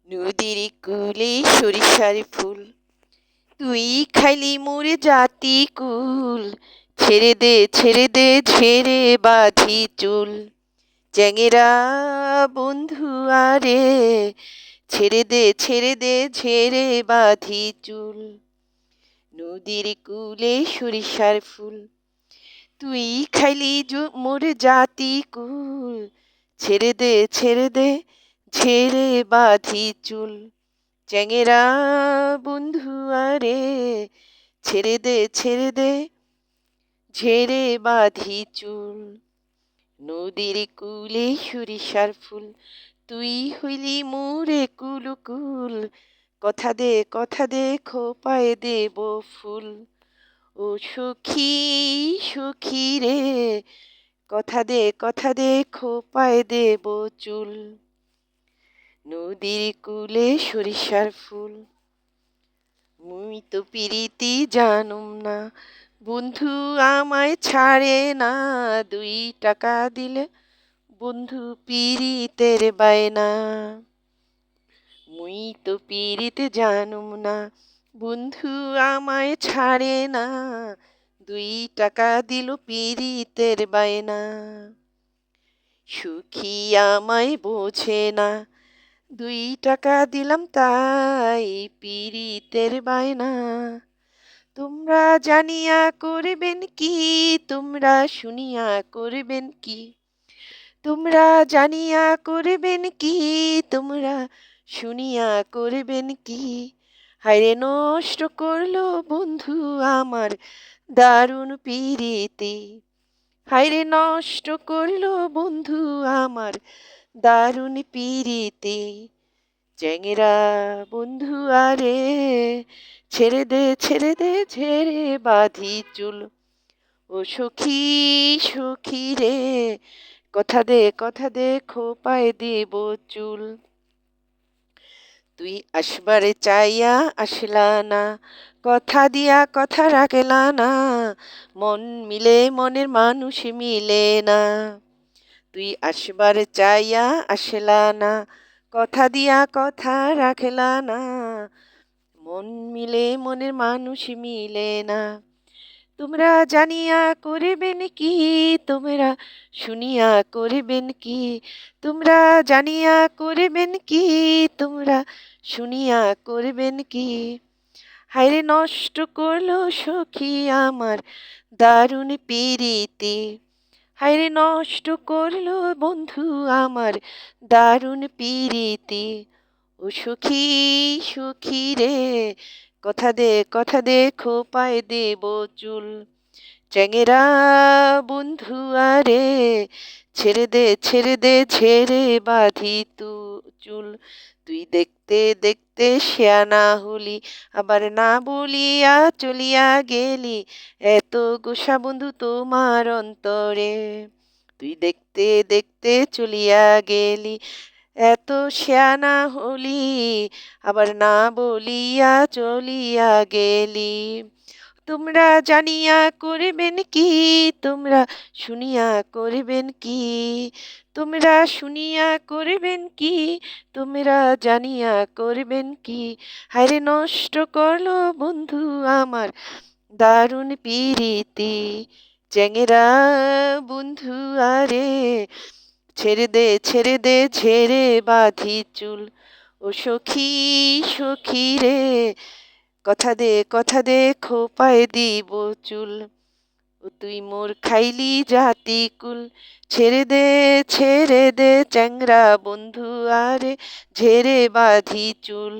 নদীর কূলে সরিষার ফুল, তুই খাইলি মোর জাতি কুল। ছেড়ে দে ঝেড়ে বাঁধি চুল। চ্যাঙেরা বন্ধু আরে, ছেড়ে দে ঝেড়ে বাঁধি চুল। নদীর কূলে সরিষার ফুল, তুই খাইলি মোর জাতি কুল। ছেড়ে দে ঝেড়ে বাঁধি চুল। চ্যাঙেরা বন্ধু আরে, ছেড়ে দে ঝেড়ে বাঁধি চুল। নদীর কূলে সরিষার ফুল, তুই হইলি মোরে কুল। কথা দে খোপায় দেব ফুল। ও সখী সখী রে, কথা দে খোপায় দেব চুল। নদীর কূলে সরিষার ফুল, মুই তো পিরিতি জানুম না, বন্ধু আমায় ছাড়ে না। 2 টাকা দিলে বন্ধু পিরিতের বায়না। মুই তো পিরিতে জানুম না, বন্ধু আমায় ছাড়ে না। 2 টাকা দিল পিরিতের বায়না। সুখী আমায় বোঝে না, 2 টাকা দিলাম তাই পিরিতের বায়না। তোমরা জানিয়া করবেন কি, তোমরা শুনিয়া করবেন কি, তোমরা জানিয়া করবেন কি, তোমরা শুনিয়া করবেন কি। হায়রে নষ্ট করলো বন্ধু আমার দারুণ পিরিতি। হায়রে নষ্ট করলো বন্ধু আমার দারুণ পিরিতি। চ্যাঙেরা বন্ধু আরে, ছেড়ে দে ঝেড়ে বাঁধি চুল। ও সখী সখী রে, কথা দে খোপায় দেব চুল। তুই আসবারে চাইয়া আসলা না, কথা দিয়া কথা রাখলা না। মন মিলে মনের মানুষ মিলে না। তুই আসবার চাইয়া আসলা না, কথা দিয়া কথা রাখলা না। মন মিলে মনের মানুষ মিলে না। তোমরা জানিয়া করিবেন কি, তোমরা শুনিয়া করিবেন কি, তোমরা জানিয়া করিবেন কি, তোমরা শুনিয়া করিবেন কি। হায়রে নষ্ট করলো সখী আমার দারুণ পিরিতি। হায়রে নষ্ট করলো বন্ধু আমার দারুণ পিরিতি। ও সখী সখী রে, কথা দে খোপায় দেব চুল। চ্যাঙেরা বন্ধু আরে, ছেড়ে দে ঝেড়ে বাঁধি চুল। তুই দেখতে দেখতে শেয়ানা হলি, আবার না বলিয়া চলিয়া গেলি। এত গোসা বন্ধু তোমার অন্তরে। তুই দেখতে দেখতে চলিয়া গেলি, এত শেয়ানা হলি, আবার না বলিয়া চলিয়া গেলি। তোমরা জানিয়া করিবেন কি, তোমরা শুনিয়া করিবেন কি, তোমরা শুনিয়া করিবেন কি, তোমরা জানিয়া করিবেন কি। হায়রে নষ্ট করলো বন্ধু আমার দারুণ পিরিতি। চ্যাঙেরা বন্ধু আরে, ছেড়ে দে ঝেড়ে বাঁধি চুল। ও সখী সখী রে, কথা দে খোপায় দিব চুল। ও তুই মোর খাইলি জাতি কুল। ছেড়ে দে চ্যাংরা বন্ধু আরে, ঝেড়ে বাঁধি চুল।